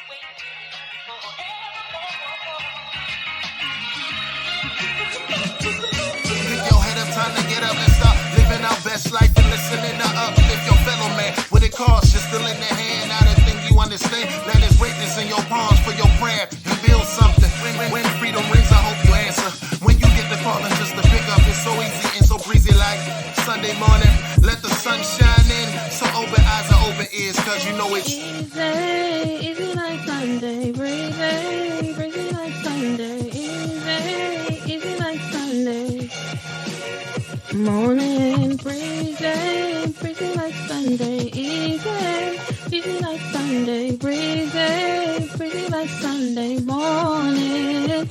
Give your head up, time to get up and start living our best life and listening to uplift your fellow man. What it costs, just to lend a hand. Now the thing you understand, let us break this in your palms for your prayer and build something. When freedom rings, I hope you answer. When you get the call and just to pick up, it's so easy and so breezy like Sunday morning. Let the sun shine in, so open eyes and open ears, cause you know it's easy like Sunday, breezy, breezy like Sunday, easy like Sunday. Morning, breezy, breezy like Sunday, easy like Sunday, breezy like Sunday morning.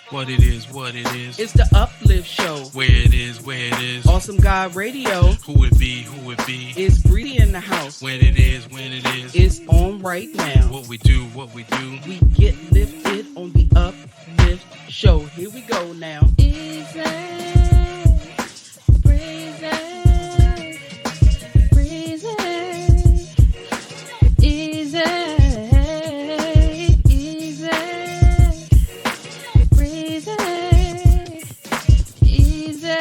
What it is, It's the Uplift Show. where it is, Awesome God Radio. who it be, It's Breedy in the house. when it is, It's on right now. what we do, We get lifted on the Uplift Show. Here we go now. Easy, breezy, breezy, easy, easy, breezy, easy.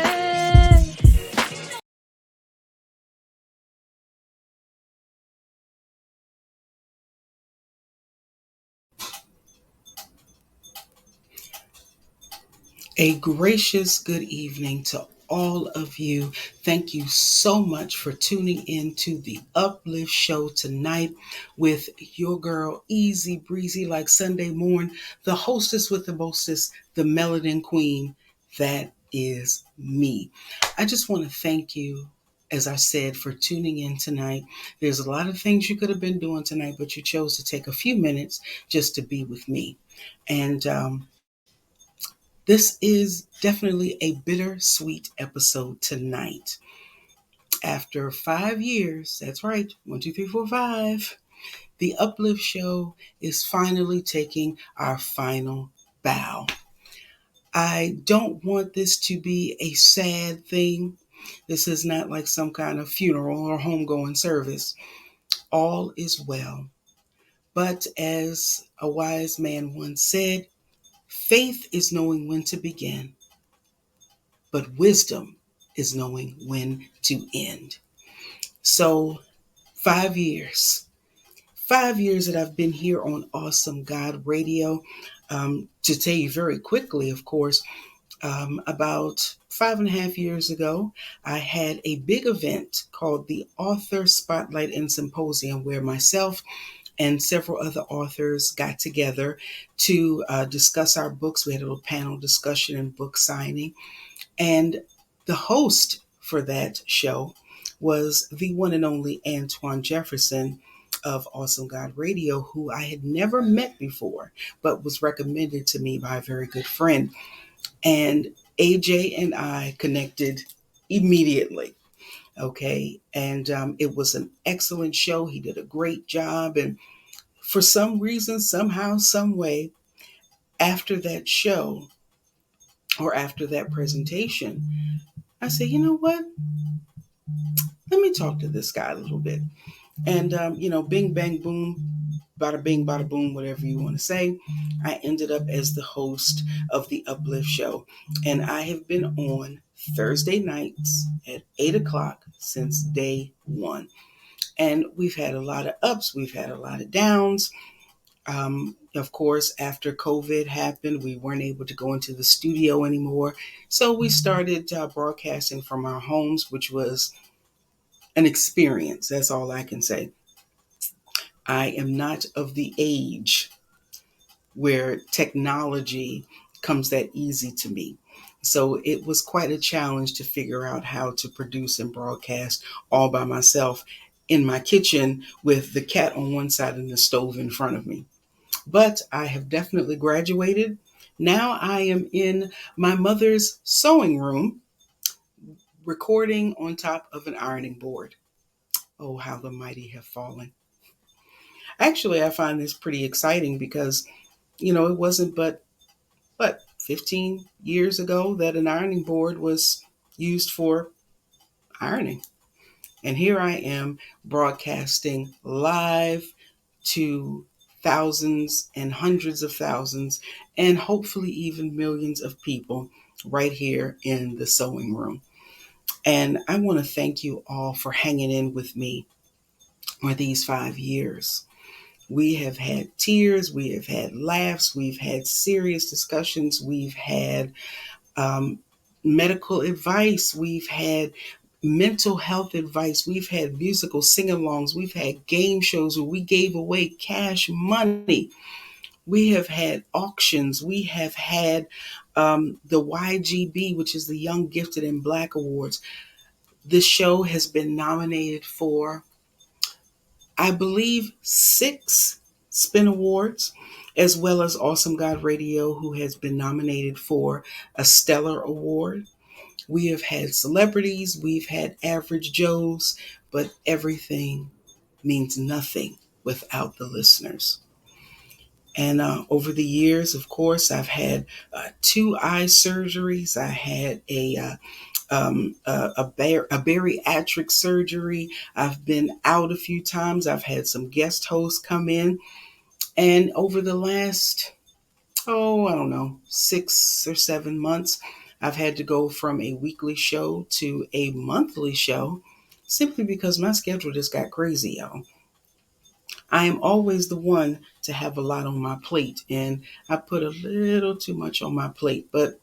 A gracious good evening to all of you. Thank you so much for tuning in to the Uplift Show tonight with your girl, Easy Breezy like Sunday morn, the hostess with the mostest, the Melanin Queen. That is me. I just want to thank you, as I said, for tuning in tonight. There's a lot of things you could have been doing tonight, but you chose to take a few minutes just to be with me. And this is definitely a bittersweet episode tonight. After 5 years, that's right, 1, 2, 3, 4, 5, the Uplift Show is finally taking our final bow. I don't want this to be a sad thing. This is not like some kind of funeral or homegoing service. All is well. But as a wise man once said, faith is knowing when to begin, but wisdom is knowing when to end. So 5 years. 5 years that I've been here on Awesome God Radio. To tell you very quickly, of course, about 5.5 years ago, I had a big event called the Author Spotlight and Symposium, where myself and several other authors got together to discuss our books. We had a little panel discussion and book signing. And the host for that show was the one and only Antoine Jefferson of Awesome God Radio, who I had never met before, but was recommended to me by a very good friend. And AJ and I connected immediately. Okay. And it was an excellent show. He did a great job. And for some reason, somehow, some way, after that show or after that presentation, I said, you know what? Let me talk to this guy a little bit. And, bing, bang, boom, bada bing, bada boom, whatever you want to say. I ended up as the host of the Uplift Show. And I have been on Thursday nights at 8 o'clock since day one. And we've had a lot of ups. We've had a lot of downs. Of course, after COVID happened, we weren't able to go into the studio anymore. So we started broadcasting from our homes, which was an experience. That's all I can say. I am not of the age where technology comes that easy to me. So it was quite a challenge to figure out how to produce and broadcast all by myself in my kitchen with the cat on one side and the stove in front of me. But I have definitely graduated. Now I am in my mother's sewing room, recording on top of an ironing board. Oh, how the mighty have fallen. Actually, I find this pretty exciting because, it wasn't but 15 years ago that an ironing board was used for ironing. And here I am broadcasting live to thousands and hundreds of thousands, and hopefully even millions of people right here in the sewing room. And I want to thank you all for hanging in with me for these 5 years. We have had tears, we have had laughs, we've had serious discussions, we've had medical advice, we've had mental health advice, we've had musical sing-alongs, we've had game shows where we gave away cash money, we have had auctions, we have had the YGB, which is the Young Gifted and Black Awards. This show has been nominated for, I believe, 6 Spin Awards, as well as Awesome God Radio, who has been nominated for a Stellar Award. We have had celebrities, we've had average Joes, but everything means nothing without the listeners. And over the years, of course, I've had 2 eye surgeries. I had a bariatric surgery. I've been out a few times. I've had some guest hosts come in. And over the last, I don't know, 6 or 7 months, I've had to go from a weekly show to a monthly show simply because my schedule just got crazy, y'all. I am always the one to have a lot on my plate, and I put a little too much on my plate, but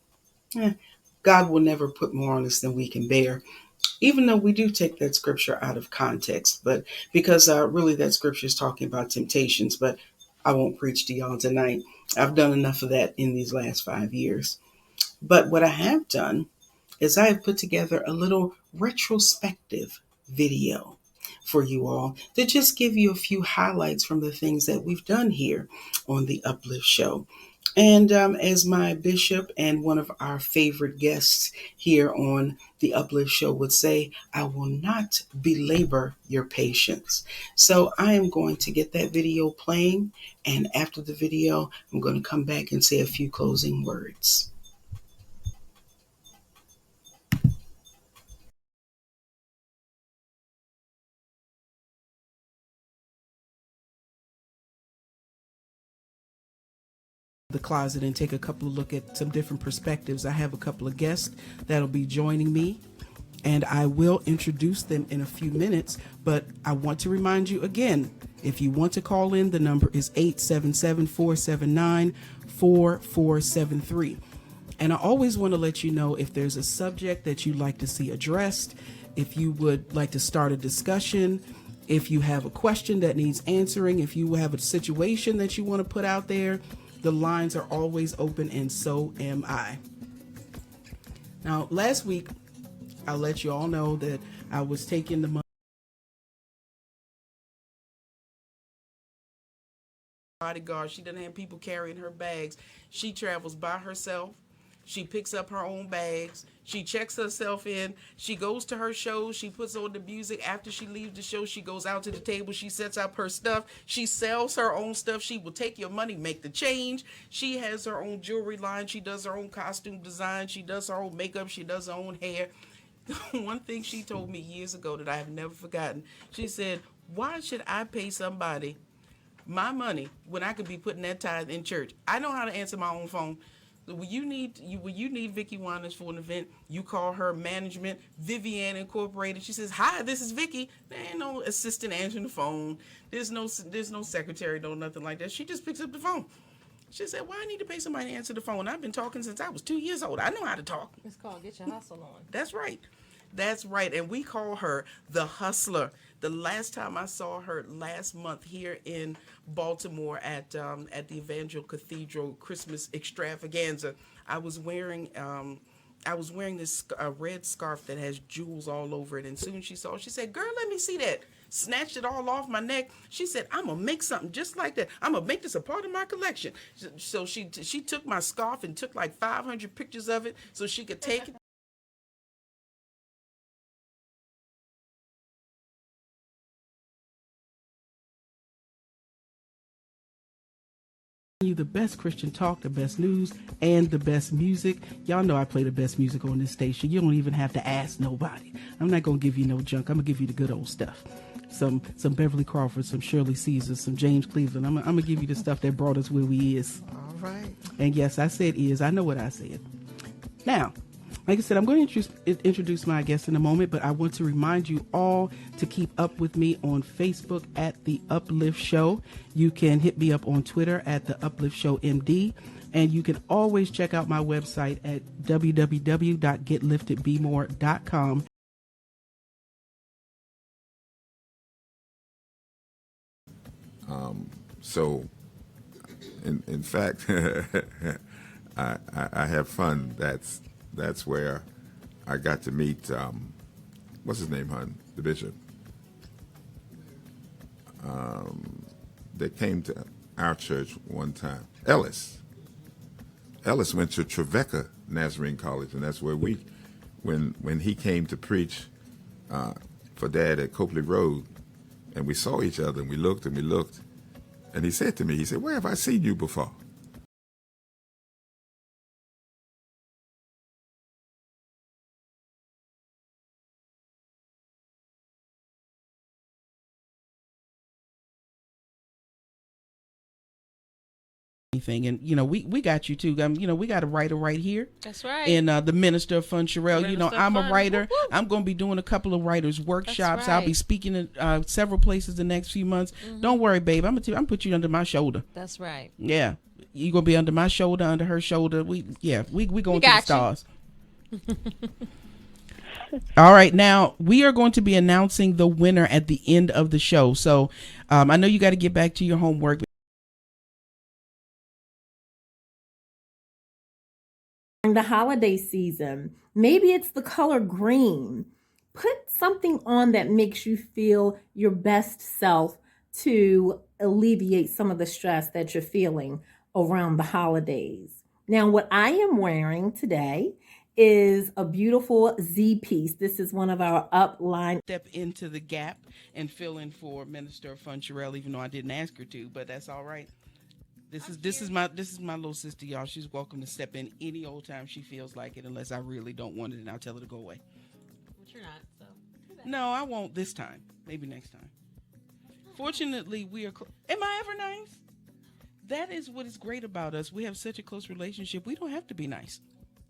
God will never put more on us than we can bear, even though we do take that scripture out of context, but because really that scripture is talking about temptations, but I won't preach to y'all tonight. I've done enough of that in these last 5 years. But what I have done is I have put together a little retrospective video for you all to just give you a few highlights from the things that we've done here on the Uplift Show. And as my bishop and one of our favorite guests here on the Uplift Show would say, I will not belabor your patience. So I am going to get that video playing, and after the video, I'm going to come back and say a few closing words. The closet and take a couple of look at some different perspectives. I have a couple of guests that'll be joining me, and I will introduce them in a few minutes, but I want to remind you again, if you want to call in, the number is 877-479-4473. And I always want to let you know if there's a subject that you'd like to see addressed, if you would like to start a discussion, if you have a question that needs answering, if you have a situation that you want to put out there, the lines are always open, and so am I. Now, last week, I'll let you all know that I was taking the money. Bodyguard. She doesn't have people carrying her bags. She travels by herself. She picks up her own bags. She checks herself in. She goes to her shows. She puts on the music. After she leaves the show, she goes out to the table. She sets up her stuff. She sells her own stuff. She will take your money, make the change. She has her own jewelry line. She does her own costume design. She does her own makeup. She does her own hair. One thing she told me years ago that I have never forgotten, she said, why should I pay somebody my money when I could be putting that tithe in church? I know how to answer my own phone. When you need Vicky Winans for an event, you call her management, Vivian Incorporated. She says, "Hi, this is Vicky." There ain't no assistant answering the phone. There's no secretary, no nothing like that. She just picks up the phone. She said, "Why I need to pay somebody to answer the phone? I've been talking since I was 2 years old. I know how to talk." It's called Get Your Hustle On. That's right. That's right. And we call her the Hustler. The last time I saw her last month here in Baltimore at the Evangel Cathedral Christmas extravaganza, I was wearing this red scarf that has jewels all over it. And soon she saw it, she said, "Girl, let me see that." Snatched it all off my neck. She said, "I'm going to make something just like that. I'm going to make this a part of my collection." So she took my scarf and took like 500 pictures of it so she could take it. You the best Christian talk, the best news, and the best music. Y'all know I play the best music on this station. You don't even have to ask nobody. I'm not going to give you no junk. I'm going to give you the good old stuff. some Beverly Crawford, some Shirley Caesar, some James Cleveland. I'm gonna give you the stuff that brought us where we is. All right. And yes, I said is. I know what I said. Now, like I said, I'm going to introduce my guest in a moment, but I want to remind you all to keep up with me on Facebook at The Uplift Show. You can hit me up on Twitter at The Uplift Show MD, and you can always check out my website at www.getliftedbemore.com. So, in fact, I have fun. That's where I got to meet, what's his name, hon? The bishop. That came to our church one time. Ellis went to Trevecca Nazarene College, and that's where when he came to preach for Dad at Copley Road, and we saw each other, and we looked, and he said to me, where have I seen you before? Anything, and we got you too. We got a writer right here. That's right. And the Minister of Fun, Sherelle. I'm a writer. Whoop, whoop. I'm going to be doing a couple of writers workshops. Right. I'll be speaking at several places the next few months. Don't worry, babe. I'm gonna put you under my shoulder. That's right. Yeah, you gonna be under my shoulder, under her shoulder. We going to the stars. All right, now we are going to be announcing the winner at the end of the show. So I know you got to get back to your homework. During the holiday season, maybe it's the color green. Put something on that makes you feel your best self to alleviate some of the stress that you're feeling around the holidays. Now, what I am wearing today is a beautiful Z piece. This is one of our upline. Step into the gap and fill in for Minister of Fun, Sherelle, even though I didn't ask her to, but that's all right. This is my little sister, y'all. She's welcome to step in any old time she feels like it, unless I really don't want it, and I'll tell her to go away. But you're not, so. No, I won't this time. Maybe next time. Fortunately, we are. Am I ever nice? That is what is great about us. We have such a close relationship. We don't have to be nice.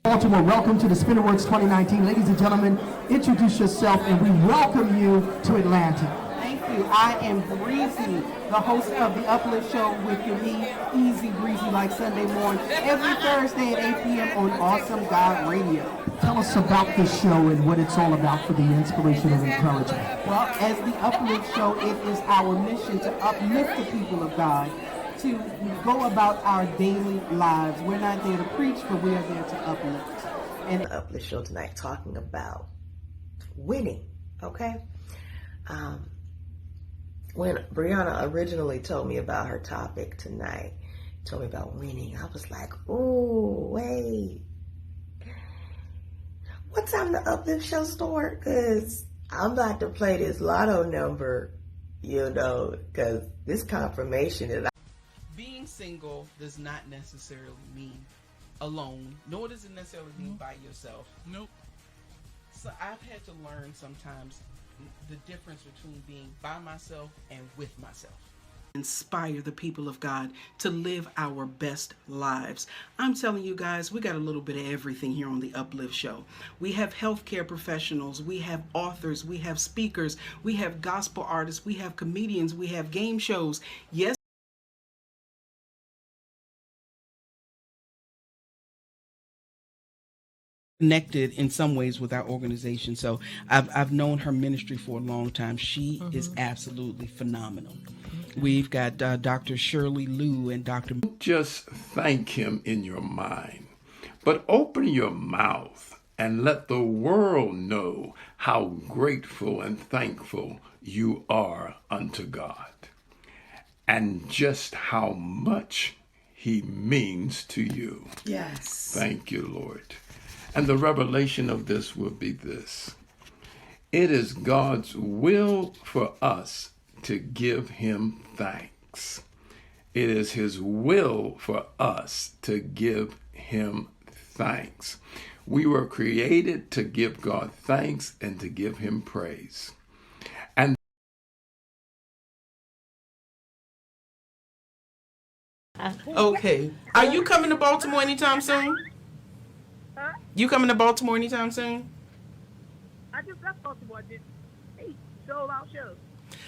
Baltimore, welcome to the Spinnerworks 2019. Ladies and gentlemen, introduce yourself, and we welcome you to Atlanta. Thank you. I am Breezy, the host of the Uplift Show with me, Easy Breezy, like Sunday morning, every Thursday at 8 p.m. on Awesome God Radio. Tell us about this show and what it's all about for the inspiration and encouragement. Well, as the Uplift Show, it is our mission to uplift the people of God, to go about our daily lives. We're not there to preach, but we are there to uplift. And the Uplift Show tonight talking about winning, okay? When Brianna originally told me about her topic tonight, told me about winning, I was like, ooh, wait. What time the Uplift Show start? Because I'm about to play this lotto number, because this confirmation is... Being single does not necessarily mean alone, nor does it necessarily mean by yourself. Nope. So I've had to learn sometimes the difference between being by myself and with myself. Inspire the people of God to live our best lives. I'm telling you guys, we got a little bit of everything here on the Uplift Show. We have healthcare professionals, we have authors, we have speakers, we have gospel artists, we have comedians, we have game shows. Yes, connected in some ways with our organization. So I've known her ministry for a long time. She is absolutely phenomenal. We've got Dr. Shirley Liu and Dr. Just thank him in your mind, but open your mouth and let the world know how grateful and thankful you are unto God and just how much he means to you. Yes. Thank you, Lord. And the revelation of this will be this. It is God's will for us to give him thanks. It is his will for us to give him thanks. We were created to give God thanks and to give him praise. Okay. Are you coming to Baltimore anytime soon? Huh? You coming to Baltimore anytime soon? I just left Baltimore. I did 8 sold-out shows.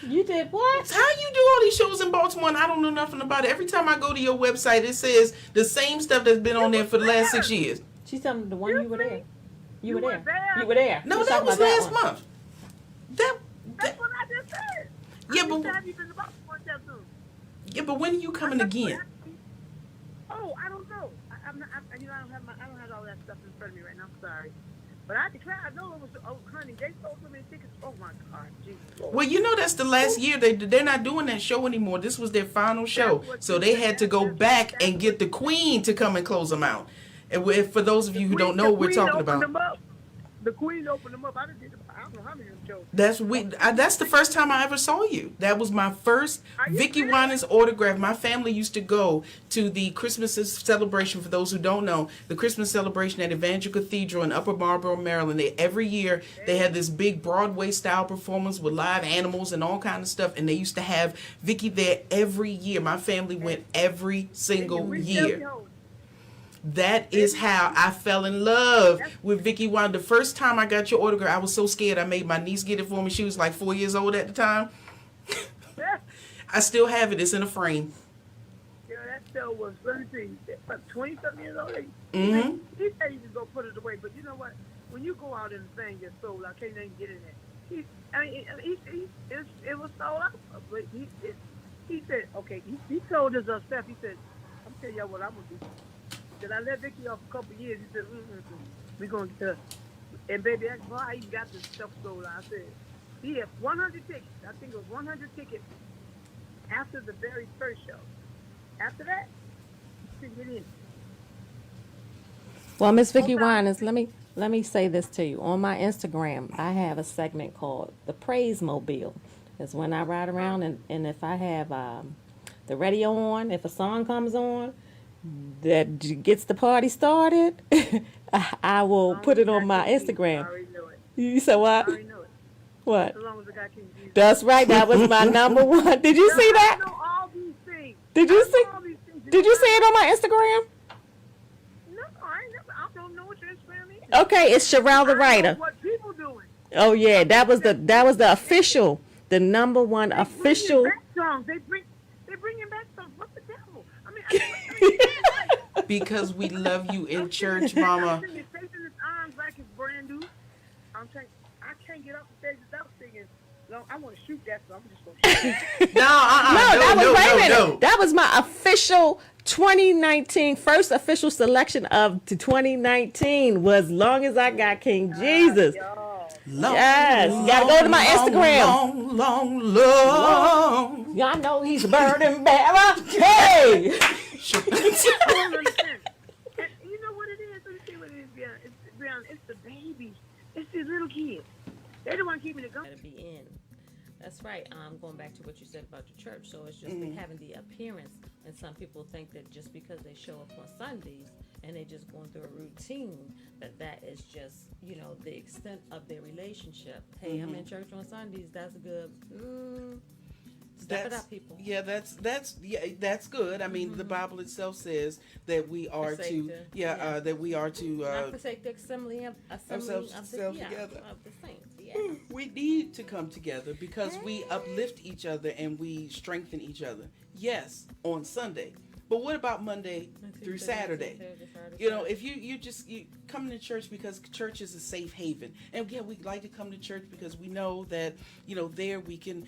You did what? How you do all these shows in Baltimore and I don't know nothing about it? Every time I go to your website, it says the same stuff that's been on there for the last 6 years. She's telling me the one you were there. You were were there. there. You were there. No, She's that talking was about last one. month. That's what I just said. Yeah, I but- just have you been to Baltimore that soon. Yeah, but when are you coming again? Oh, I don't know. I'm not. I don't have all that stuff in front of me right now. I'm sorry, but I declare I know it was. Oh, honey, they sold so many tickets. Oh my God, Jesus. Lord. Well, you know that's the last year. They're not doing that show anymore. This was their final show, so they had to go back and get the Queen to come and close them out. And for those of you who don't know what we're talking about, The Queen opened them up. I don't know how many of them shows. that's the first time I ever saw you. That was my first Vicky Winans autograph. My family used to go to the Christmas celebration. For those who don't know, the Christmas celebration at Evangel Cathedral in Upper Marlboro, Maryland. Every year they had this big Broadway style performance with live animals and all kind of stuff, and they used to have Vicky there every year. My family went every single year. That is how I fell in love with Vicky Wine. The first time I got your autograph, I was so scared. I made my niece get it for me. She was like 4 years old at the time. I still have it. It's in a frame. Yeah, that show was, let me see, about 20-something years old. Mm-hmm. He said he was going to put it away, but you know what? When you go out and the thing gets sold, I can't even get in there. It was sold out. But he said, okay, he told us stuff. He said, I'm telling y'all what I'm going to do. I let Vicky off a couple of years. He said, we're going to get her. And baby, that's why I even got this stuff sold out. I said, he had 100 tickets. I think it was 100 tickets after the very first show. After that, you couldn't get in. Well, Miss Vicky Winans, let me say this to you. On my Instagram, I have a segment called the Praise Mobile. It's when I ride around and if I have the radio on, if a song comes on that gets the party started, I will put it on my Instagram. I already know it. You said what? I already know it. What? As long as I got King Jesus. That's right. That was my number one. Did you see that? I know all these things. Did you see? All these things. Did you see it on my Instagram? No, I don't know what your Instagram is. Okay, it's Sherelle the I writer. know what people doing. Oh yeah, that was the official, the number one official. They bringing back songs. What the devil? I mean, Because we love you in church, Mama. He's facing his arms like it's brand new. I can't get off the stage without singing. No, I want to shoot that, so I'm just going to shoot it. No. That was my official 2019 first official selection of 2019 was Long As I Got King Jesus. Yes, you gotta go to my Instagram. Long. Y'all know he's a burden bearer. Hey. I don't understand. And you know what it is? Let me see what it is, Brianna. It's the babies. It's these little kids. They the one keeping it going. To be in. That's right. Going back to what you said about your church. So it's just having the appearance. And some people think that just because they show up on Sundays and they're just going through a routine, that is just, the extent of their relationship. Hey, I'm in church on Sundays. That's good. Step it up, people. Yeah, that's good. I mean, the Bible itself says that we are that we are to not forsake the assembly of ourselves together. Of the saints. Yeah. We need to come together because we uplift each other and we strengthen each other. Yes, on Sunday. But what about Monday through Saturday? If you come to church because church is a safe haven. And we like to come to church because we know that, there we can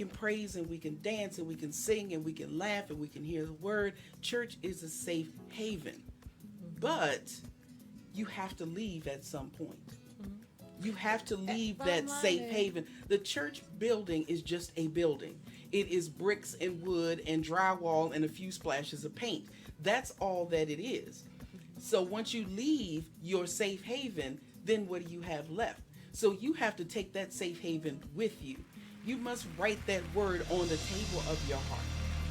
praise and we can dance and we can sing and we can laugh and we can hear the word. Church is a safe haven. But you have to leave at some point. You have to leave that safe haven. The church building is just a building. It is bricks and wood and drywall and a few splashes of paint. That's all that it is. So once you leave your safe haven, then what do you have left? So you have to take that safe haven with you. You must write that word on the table of your heart.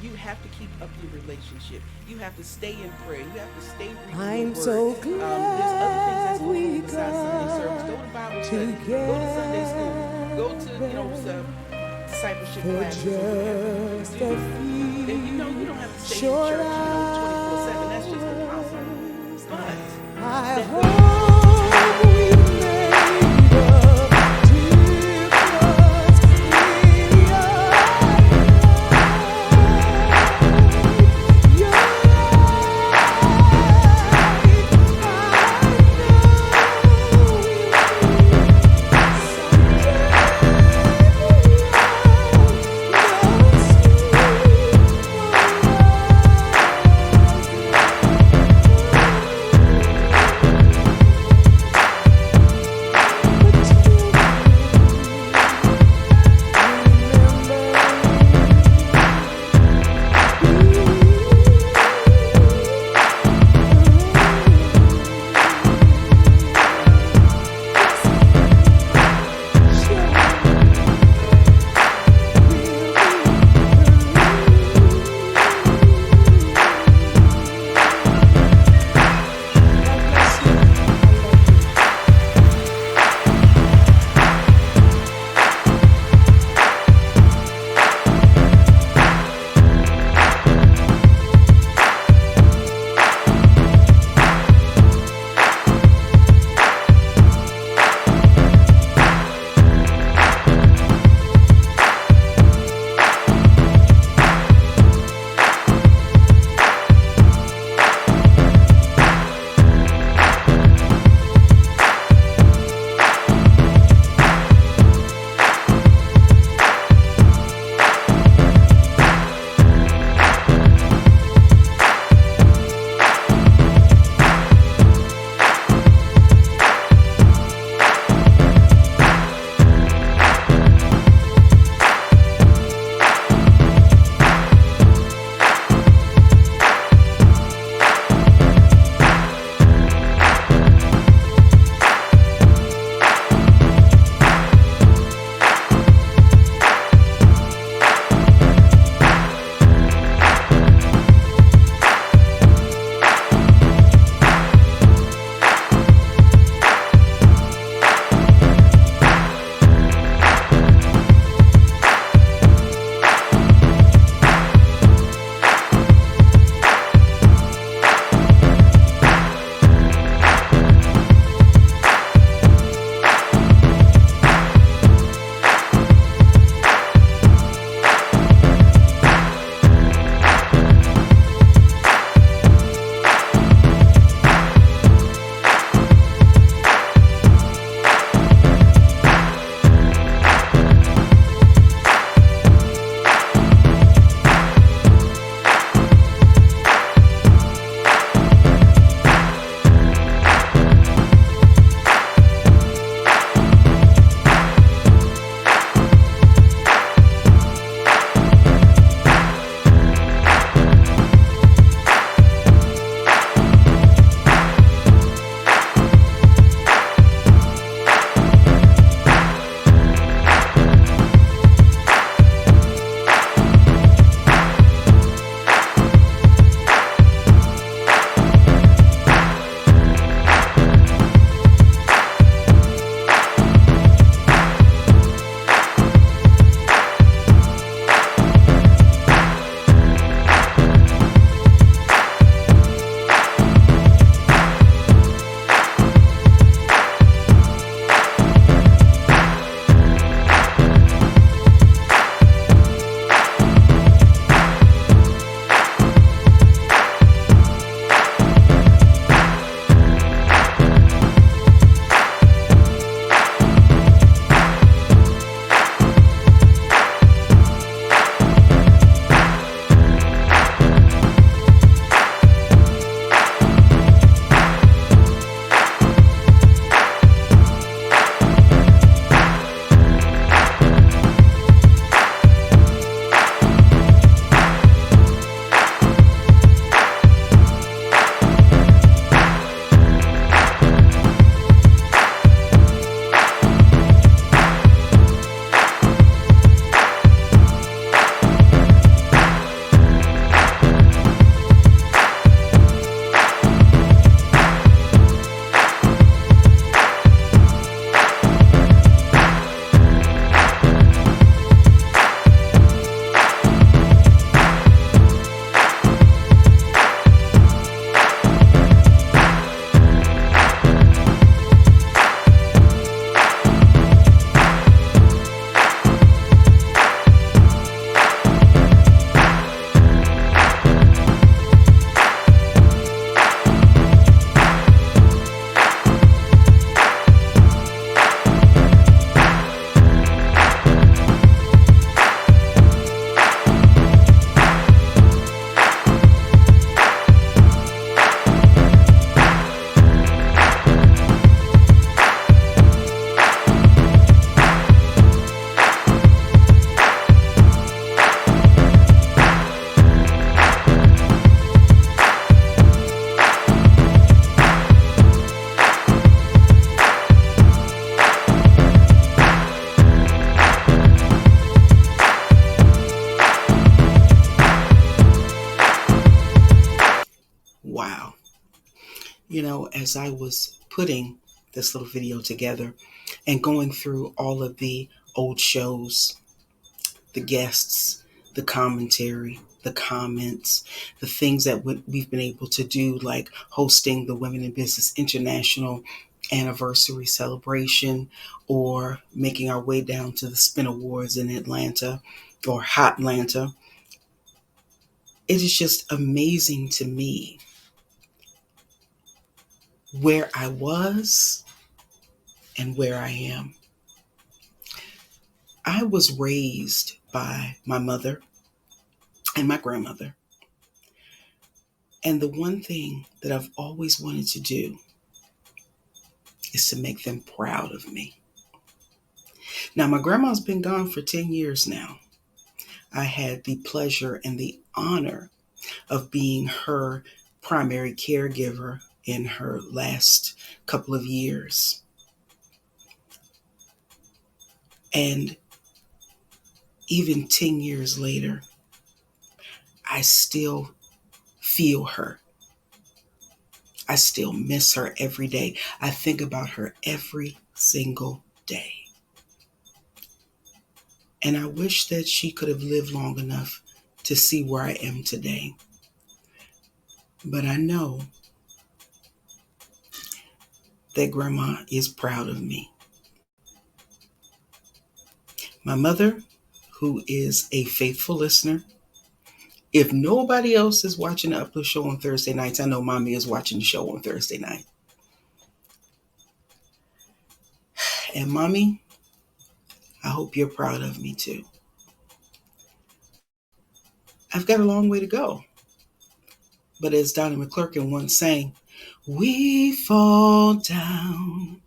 You have to keep up your relationship. You have to stay in prayer. You have to stay reading I'm the word. so glad There's other things that's going on we besides Sunday service. Go to Bible study. Go to Sunday school. Go to discipleship classes or whatever. Then you know you don't have to stay in church, 24/7. That's just impossible. But I hope we made a difference in your as I was putting this little video together and going through all of the old shows, the guests, the commentary, the comments, the things that we've been able to do, like hosting the Women in Business International anniversary celebration, or making our way down to the Spin Awards in Atlanta or Hotlanta. It is just amazing to me where I was and where I am. I was raised by my mother and my grandmother. And the one thing that I've always wanted to do is to make them proud of me. Now, my grandma's been gone for 10 years now. I had the pleasure and the honor of being her primary caregiver in her last couple of years. And even 10 years later, I still feel her. I still miss her every day. I think about her every single day. And I wish that she could have lived long enough to see where I am today. But I know that Grandma is proud of me. My mother, who is a faithful listener, if nobody else is watching the Uplift show on Thursday nights, I know Mommy is watching the show on Thursday night. And Mommy, I hope you're proud of me too. I've got a long way to go. But as Donnie McClurkin once sang, we fall down,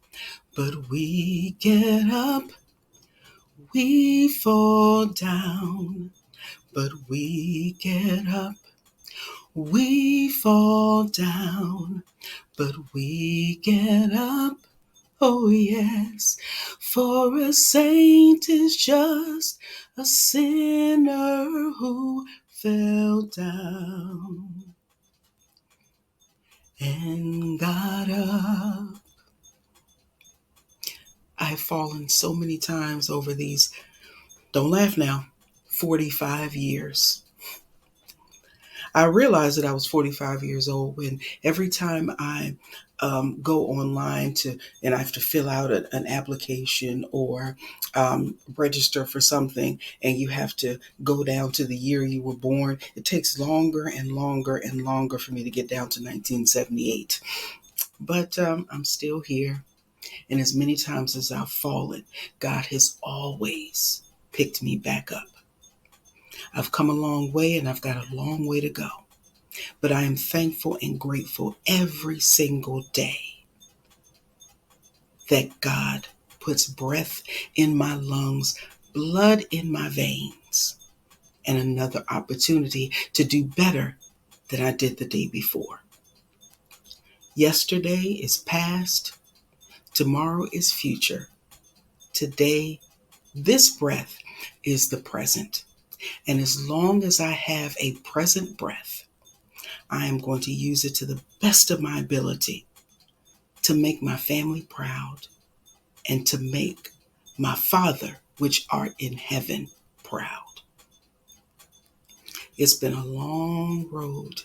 but we get up. We fall down, but we get up. We fall down, but we get up. Oh yes, for a saint is just a sinner who fell down and got up. I've fallen so many times over these, don't laugh now, 45 years. I realized that I was 45 years old when every time I go online and I have to fill out an application or register for something, and you have to go down to the year you were born, it takes longer and longer and longer for me to get down to 1978. But I'm still here. And as many times as I've fallen, God has always picked me back up. I've come a long way and I've got a long way to go. But I am thankful and grateful every single day that God puts breath in my lungs, blood in my veins, and another opportunity to do better than I did the day before. Yesterday is past. Tomorrow is future. Today, this breath is the present. And as long as I have a present breath, I am going to use it to the best of my ability to make my family proud and to make my Father, which art in heaven, proud. It's been a long road.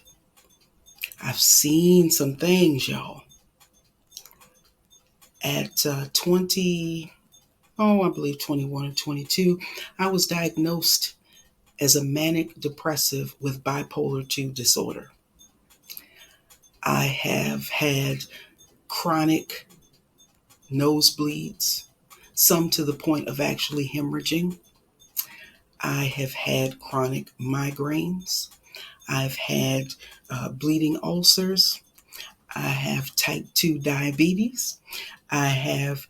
I've seen some things, y'all. At 21 or 22, I was diagnosed as a manic depressive with bipolar 2 disorder. I have had chronic nosebleeds, some to the point of actually hemorrhaging. I have had chronic migraines. I've had bleeding ulcers. I have type 2 diabetes. I have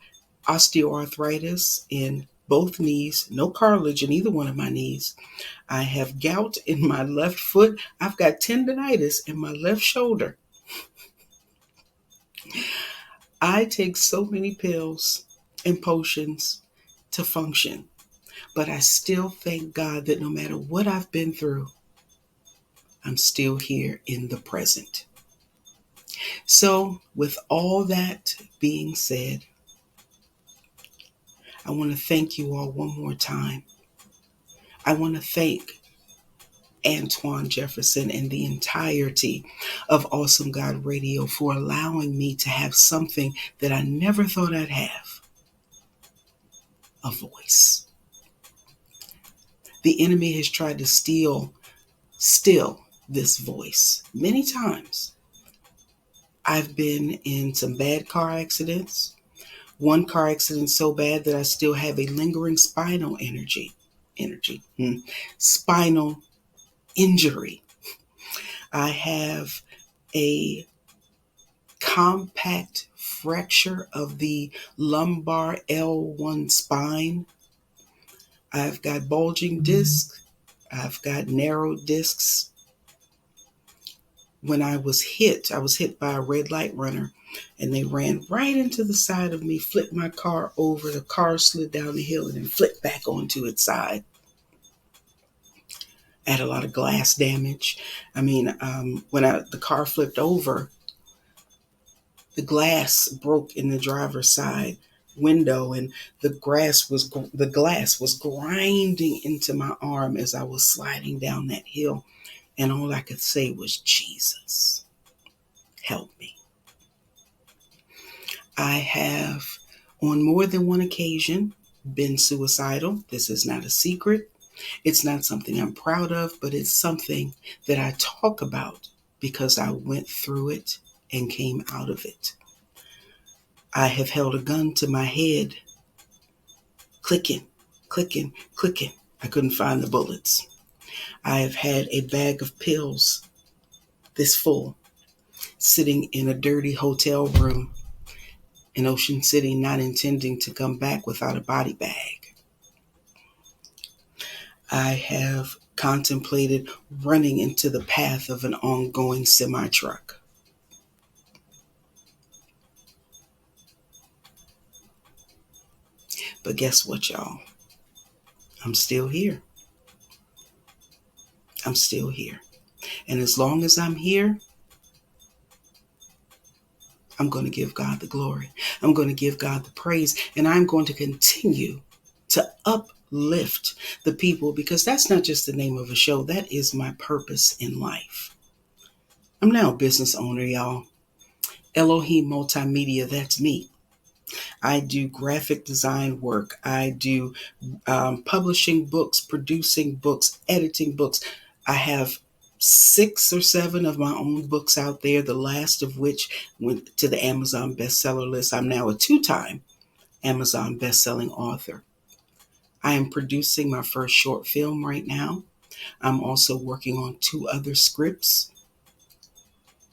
osteoarthritis in both knees, no cartilage in either one of my knees. I have gout in my left foot. I've got tendonitis in my left shoulder. I take so many pills and potions to function, but I still thank God that no matter what I've been through, I'm still here in the present. So, with all that being said, I want to thank you all one more time. I want to thank Antoine Jefferson and the entirety of Awesome God Radio for allowing me to have something that I never thought I'd have, a voice. The enemy has tried to steal this voice many times. I've been in some bad car accidents. One car accident so bad that I still have a lingering spinal spinal injury. I have a compact fracture of the lumbar L1 spine. I've got bulging discs. I've got narrow discs. When I was hit by a red light runner, and they ran right into the side of me, flipped my car over. The car slid down the hill and then flipped back onto its side. I had a lot of glass damage. I mean, when the car flipped over, the glass broke in the driver's side window, and the glass was grinding into my arm as I was sliding down that hill. And all I could say was, Jesus, help me. I have, on more than one occasion, been suicidal. This is not a secret. It's not something I'm proud of, but it's something that I talk about because I went through it and came out of it. I have held a gun to my head, clicking, clicking, clicking. I couldn't find the bullets. I have had a bag of pills this full, sitting in a dirty hotel room in Ocean City, not intending to come back without a body bag. I have contemplated running into the path of an ongoing semi-truck. But guess what, y'all? I'm still here. I'm still here. And as long as I'm here, I'm going to give God the glory. I'm going to give God the praise. And I'm going to continue to uplift the people, because that's not just the name of a show. That is my purpose in life. I'm now a business owner, y'all. Elohim Multimedia, that's me. I do graphic design work. I do publishing books, producing books, editing books. I have 6 or 7 of my own books out there, the last of which went to the Amazon bestseller list. I'm now a 2-time Amazon bestselling author. I am producing my first short film right now. I'm also working on 2 other scripts.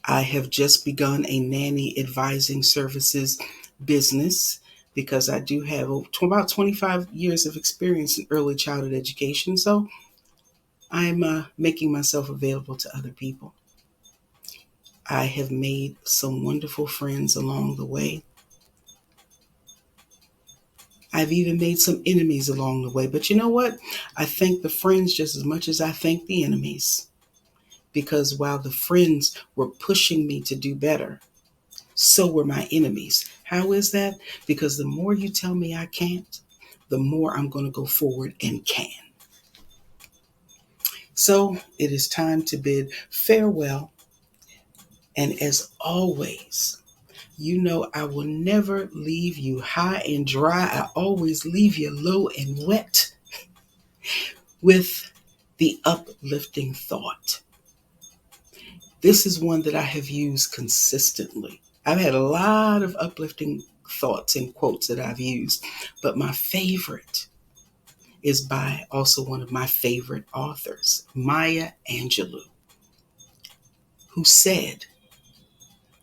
I have just begun a nanny advising services business because I do have about 25 years of experience in early childhood education. So I'm making myself available to other people. I have made some wonderful friends along the way. I've even made some enemies along the way. But you know what? I thank the friends just as much as I thank the enemies. Because while the friends were pushing me to do better, so were my enemies. How is that? Because the more you tell me I can't, the more I'm going to go forward and can. So it is time to bid farewell. And as always, you know I will never leave you high and dry. I always leave you low and wet with the uplifting thought. This is one that I have used consistently. I've had a lot of uplifting thoughts and quotes that I've used, but my favorite is by also one of my favorite authors, Maya Angelou, who said,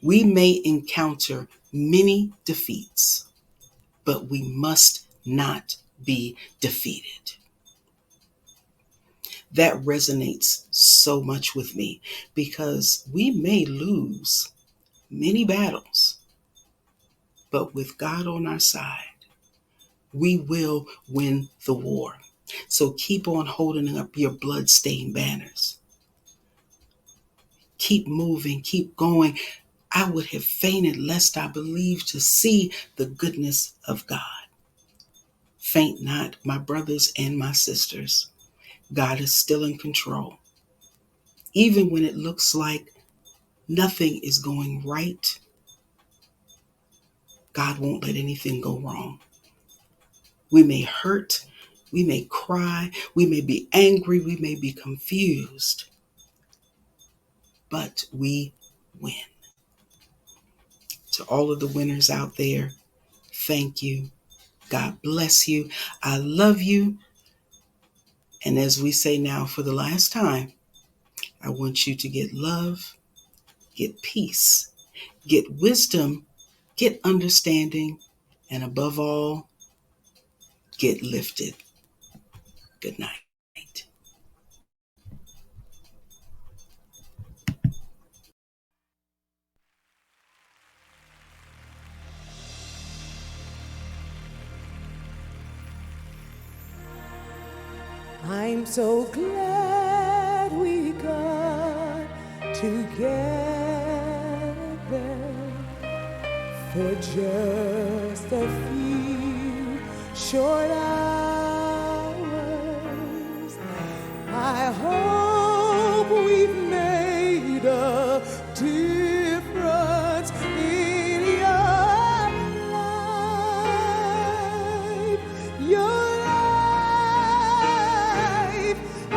"We may encounter many defeats, but we must not be defeated." That resonates so much with me because we may lose many battles, but with God on our side, we will win the war. So keep on holding up your bloodstained banners. Keep moving, keep going. I would have fainted lest I believed to see the goodness of God. Faint not, my brothers and my sisters. God is still in control. Even when it looks like nothing is going right, God won't let anything go wrong. We may hurt, we may cry, we may be angry, we may be confused, but we win. To all of the winners out there, thank you. God bless you. I love you. And as we say now for the last time, I want you to get love, get peace, get wisdom, get understanding, and above all, get lifted. Good night. I'm so glad we got together for just a few short hours. I hope we've made a difference in your life. Your life, I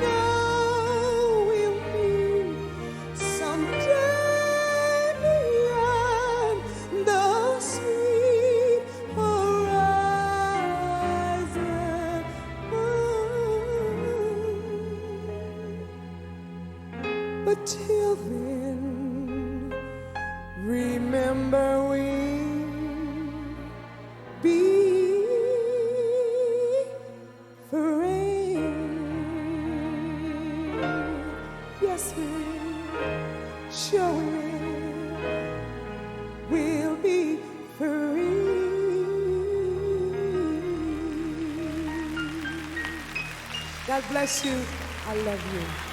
know we'll meet someday beyond the sweet horizon. But till then, remember we'll be free. Yes, we sure will be free. God bless you. I love you.